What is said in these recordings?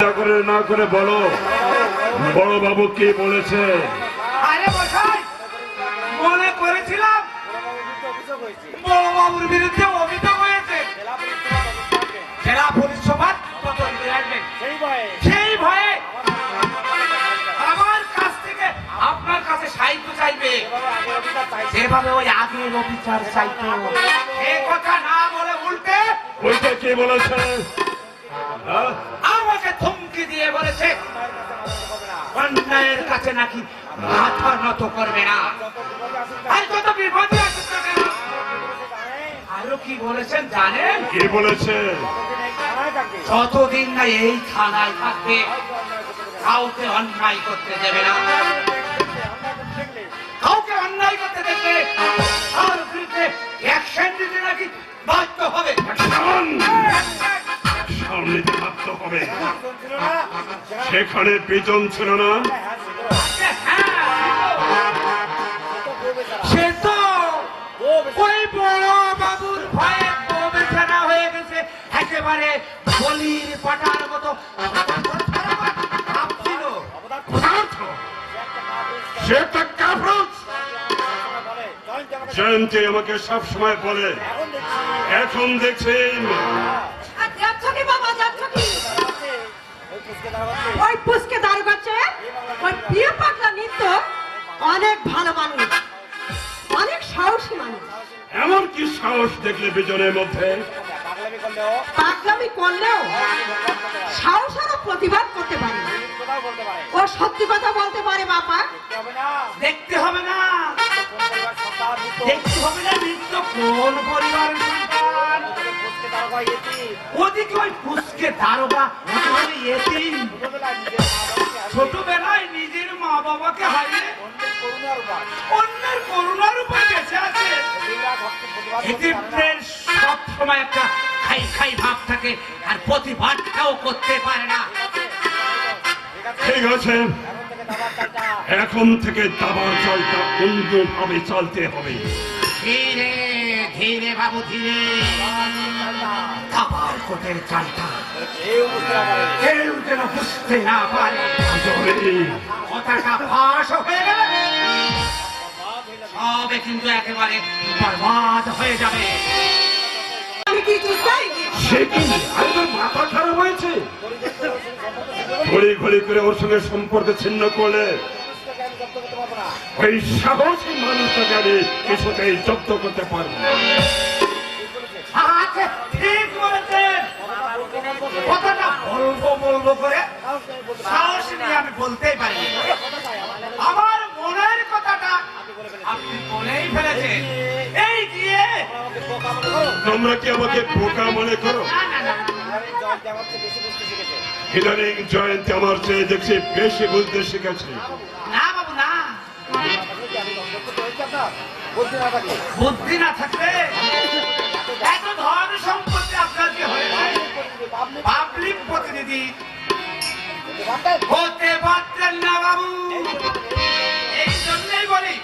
চিন্তা করে না করে বলো বড় বাবু কি বলেছে? আরে মশাই, মনে করেছিলাম বড় বাবুর বিরুদ্ধে অভিযোগ হয়েছে, জেলা পুলিশ সুপার তদন্তে আসবেন। সেই ভয়ে আমার কাছ থেকে আপনার কাছে সাহায্য চাইবে, যেভাবে ওই আগের অফিসার চাইতো। এ কথা না বলে উল্টে ওইটা কি বলেছে? হ্যাঁ? আমাকে ধমকি দিয়ে বলেছে অন্যায়ের কাছে নাকি মাথা নত করবে না। আর কত বিপদে আছে তাকে। আরো কি বলেছেন জানেন? কি বলেছে? যতদিন না এই থানায় থাকবে কাউকে অন্যায় করতে দেবে না, কাউকে অন্যায় করতে দেবে তার বিরুদ্ধে অ্যাকশন নিতে নাকি বাধ্য হবে। সামনে বাধ্য হবে। সেখানে পিছন ছিল না। সে তো ওই বড় বাবুর ভয়ে বেচারা হয়ে গেছে, একেবারে বলির পাটার মতো ভাবছিল। সে একটা কাপুরুষ। জয়ন্তী আমাকে সব সময় বলে, এখন দেখছি ওই পুষ্কে দাঁড় করছে। ওই প্রিয় পাগলা নিত্য অনেক ভালো মানুষ, অনেক সাহসী মানুষ। এমন কি সাহস দেখলে বিজনের মধ্যে? পাগলামি করলেও সাহসেরও প্রতিবাদ করতে পারে। ও সত্যি কথা বলতে পারে। বাবা দেখতে হবে না, দেখতে হবে না নিত্য কোন পরিবারের সন্তান। ওদিকে ওই পুষ্কে দারোগা এতিম, ছোটবেলায় নিজের মা বাবাকে হারিয়ে অন্যের করুণার উপর বেঁচে আছে। এতিমদের সব সময় একটা খাই খাই ভাব থাকে, আর প্রতিবাদটাও করতে পারে না। ঠিক আছে, এখন থেকে দাবার চলটা অন্যভাবে চলতে হবে। ধীরে ধীরে বাবু ধীরে, দাবার কোটের চালটা কেউ যেন বুঝতে না পারে। কথাটা ফাঁস হয়ে গেলে সবে কিন্তু একেবারে বরবাদ হয়ে যাবে। আমি কিছু চাইনি। সে কি আরেকবার মাথা খারাপ হয়েছে? ঘড়ি ঘড়ি করে ওর সঙ্গে সম্পর্ক ছিন্ন করলে ওই সাহসী মানুষটাকে আমি কিছুতেই জব্দ করতে পারবো না। আচ্ছা, ঠিক বলেছেন। কথাটা বলবো বলবো করে সাহস নিয়ে আমি বলতেই পারি। আমার মনের কথাটা আপনি বলেই ফেলেছেন। এই দিয়ে তোমরা কি আমাকে বোকা মনে করো? না না না, ইদানিং জয়ন্তী আমার চেয়ে দেখছি বেশি বুঝতে শিখেছে। না বাবু না, বুদ্ধি না থাকলে এত ধন সম্পত্তি আপনার কি হয়েছে? পাবলিক প্রতিনিধি হতে পারতেন না বাবু। এই জন্যই বলি,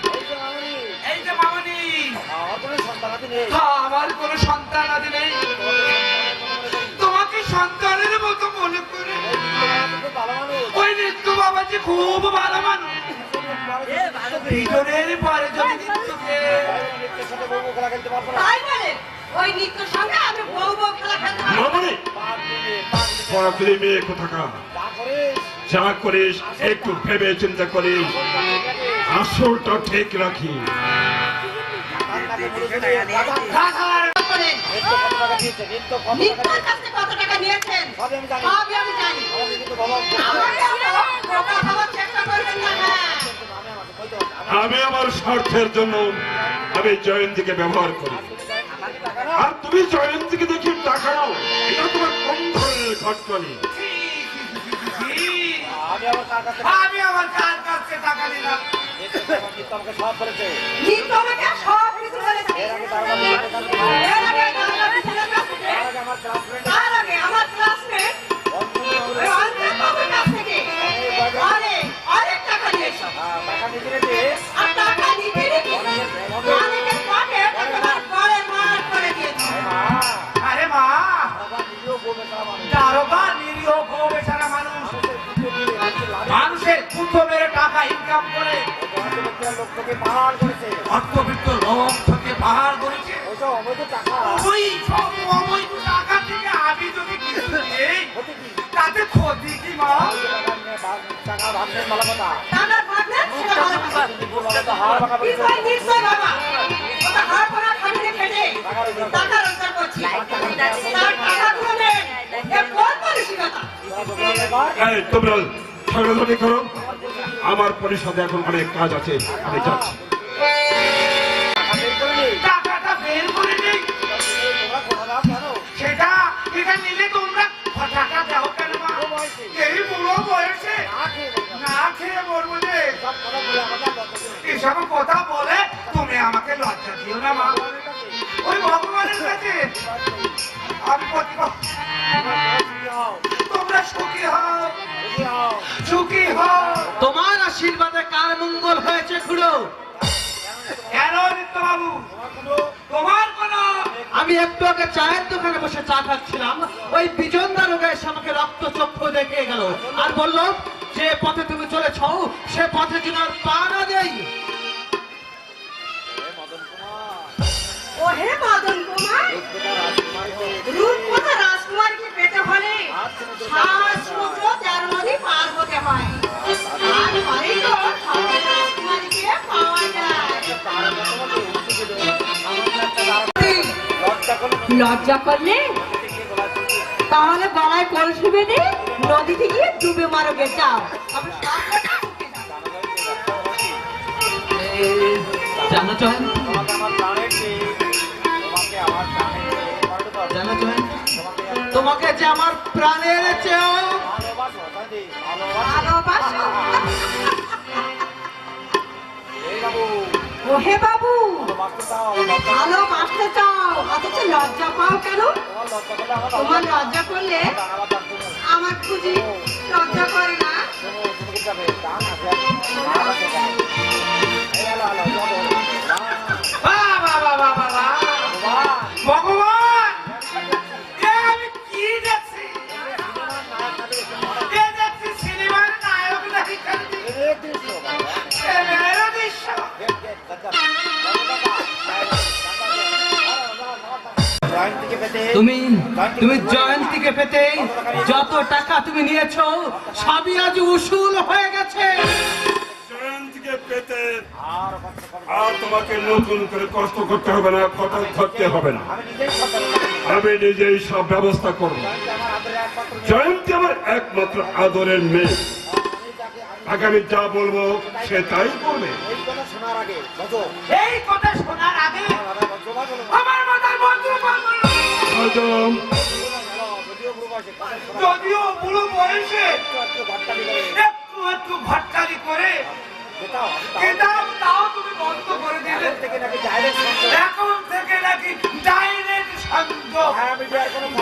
এই যে মামনি, আমার কোন সন্তান আদি নেই, তোমাকে সন্তানের মতো মনে করে। ওই নিত্য বাবাজি খুব ভালো মানুষ। ভিতরের পরে যদি নিত্যকে তাই বলে ওই নিত্যর সঙ্গে আমি বউ বউ খেলা খেলতে পারবো। মামনি, পরাক্রমী মেয়ে কোথাকার, যা করিস একটু ভেবে চিন্তা করিস, আসলটা ঠিক রাখি। নিত্যর কাছে কত টাকা নিয়েছেন সবই আমি জানি। আমাকে বোকা ভাবার চেষ্টা করবেন না। আমি আমার স্বার্থের জন্য আমি জয়ন্তীকে ব্যবহার করি, আর তুমি জয়ন্তীকে দেখি টাকা নাও। এটা তোমার কোন ধরনের ঘটনানি? আমি আমার কার কাছে টাকা নিলাম? নিত্য আমাকে সব কিছু বলেছে। এর আগে দাদাবাবু ছেলের কাছ থেকে, তার আগে আমার ক্লাসমেট ওই অঞ্জন বাবুর কাছ থেকে অনেক টাকা নিয়েছে। আর টাকা নিতে নিতে অনেকের পকেট একেবারে গড়ে মার করে দিয়েছে। আরে মা, দারোগা নিরীহ গো বেচারা মানুষ, অর্থবিত্ত লোক থেকে পাহাড় করেছে ওই সব অবৈধ টাকা থেকে আমি যদি কিছু নেই তাতে ক্ষতি কি মা? টাকার ভাগ না, সেটা ভালো কথা। নিশ্চয়, নিশ্চয় বাবা। ওটা হাড় ভাঙা খাটুনি খেটে টাকা রোজগার করছি। তার টাকাগুলো নেন। এ কোন মানসিকতা? এই তোমরা ঝগড়াঝাটি করো, আমার পরিষদে এখন অনেক কাজ আছে, আমি যাচ্ছি। টাকাটা বের করে নেই সেটা এটা নিলে তোমরা টাকা দাও কেন মা? এই বুড়ো বয়সে না খেয়ে মরবো যে এসব কথা বলে তুমি আমাকে লজ্জা দিও না মা। ওই ভগবানের কাছে আমি তোমরা সুখী হও, সুখী হও। তোমার আশীর্বাদে কার মঙ্গল হয়েছে খুড়ো? কেন নিত্য বাবু তোমার কোনো আমি একটু আগে চায়ের দোকানে বসে চা খাচ্ছিলাম, ওই বিজনদা রোগে এসে আমাকে রক্ত চক্ষু দেখে গেল আর বলল যে পথে তুমি চলেছ সে পথে যেন আর পা না দেই। ও হে মদন কুমার, রূপকথা রাজকুমারীকে পেতে হলে 7 সমুদ্র 13 নদী পার হতে হয়। আর পরেই তো সহজে রাজকুমারীকে পাওয়া যায়। লজ্জা করলে তাহলে গলায় কলসি বেঁধে নদীতে গিয়ে ডুবে মারো গে, যাও। আবার সব কথা মুখে দাও। জানো চয়ন, জানো চয়ন, তোমাকে যে আমার প্রাণের চেয়েও ভালোবাসো? ও হে বাবু, ভালোবাসতে চাও অথচ লজ্জা পাও কেন? তোমার লজ্জা করলে আমার খুঁজি লজ্জা করে না। ভগবান এ আমি কি দেখছি? এ দেখছি সিনেমার নায়ক নায়িকা দৃশ্য। তুমি তুমি জয়ন্তীকে পেতে যত টাকা তুমি নিয়েছো সবই আজ উসুল হয়ে গেছে। জয়ন্তীকে পেতে আর তোমাকে নতুন করে কষ্ট করতে হবে না, কথা ধরতে হবে না, আমি নিজেই সব ব্যবস্থা করব। জয়ন্তী আমার একমাত্র আদরের মেয়ে, তাকে আমি যা বলবো সে তাই করবে। এই কথা শোনার আগে আমার মাথার বজ্রপাত হলো। আজম, যদিও বুড়ো বয়সে একটু একটু ভাট্টালি করে কেতাব তাও তুমি বন্ধ করে দিলে। এখন থেকে নাকি ডাইরেক্ট সংযোগ,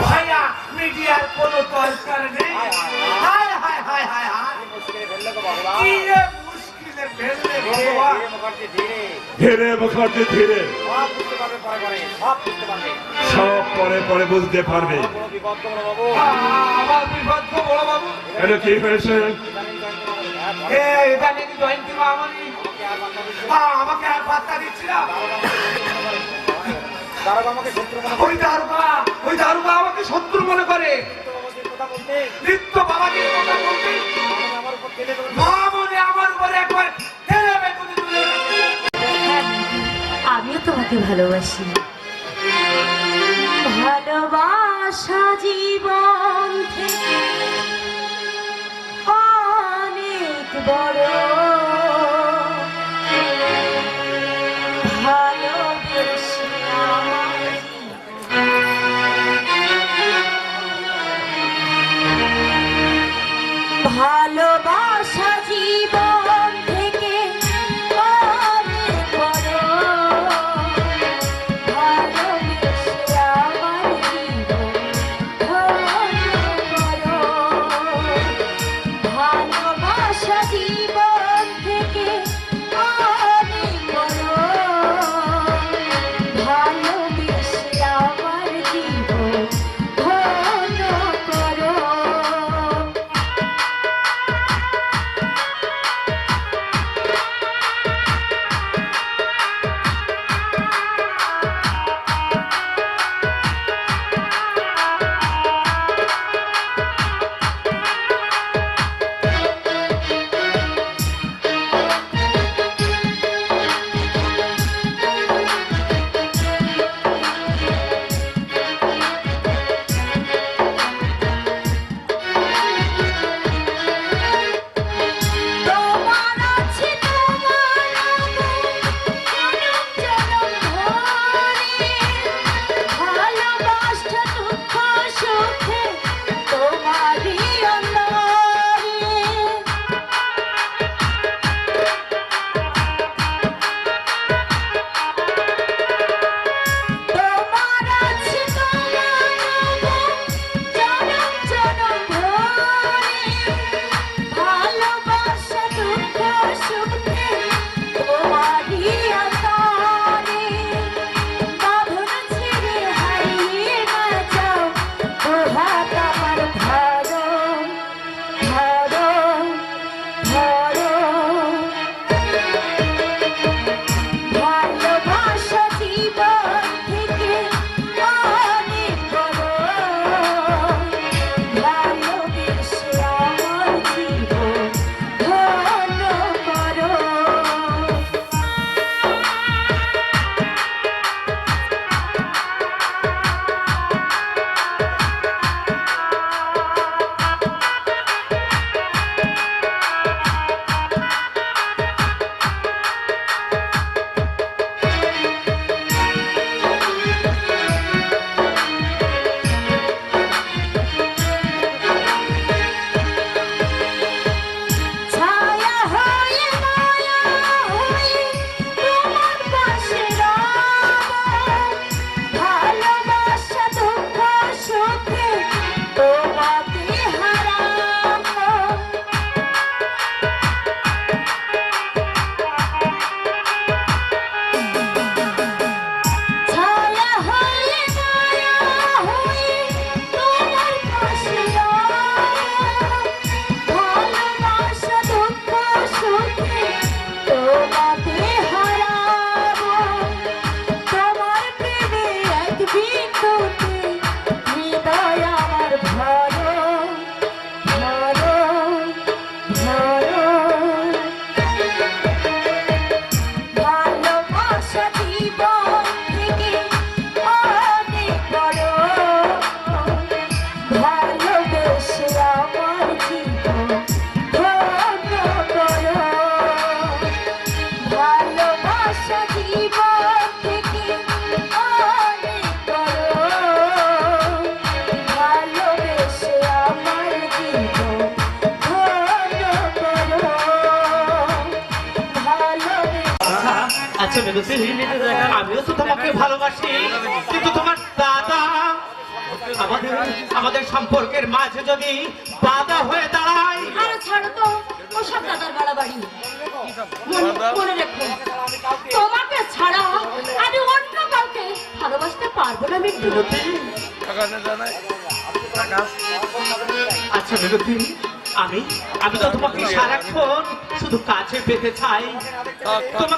ভাইয়া মিডিয়ার কোনো দরকার নেই। হায় হায় হায় হায় হায়, কি যে মুশকিলে ফেললে ভগবান। ধীরে মুখার্জি ধীরে, সব পরে পরে বুঝতে পারবে। আমার বিপদ গো বড় বাবু। কেন কি হয়েছে? এটা নাকি জয়ন্তী মামনি আমাকে আর পাত্তা দিচ্ছি না। ওই দারোগা আমাকে শত্রু মনে করে। নিত্য বাবাজির কথা বলতে মামনি আমার উপরে একবার ঠেলে বেঁকুনি তুলে গেছে। আমিও তোমাকে ভালোবাসি। ভালোবাসা জীবন থেকে অনেক বড়, ভালোবেসে আমার ভালোবাসা জীবন থেকে অনেক বড়, ভালোবেসে আমার জীবন ধন্য করো। ভালোবাসা জীবন আচ্ছা মিনতি, আমিও তো তোমাকে ভালোবাসি, কিন্তু তোমার দাদা আমাদের সম্পর্কের মাঝে যদি বাধা হয়ে দাঁড়ায়। আরে ছাড়ো তো, ওসব দাদার বাড়াবাড়ি। মনে রেখো, তোমাকে ছাড়া আমি অন্য কাউকে ভালোবাসতে পারবো না মিঠু। আচ্ছা মিনতি, আমি তো তোমাকে সারাক্ষণ শুধু কাছে পেতে চাই। তোমাকে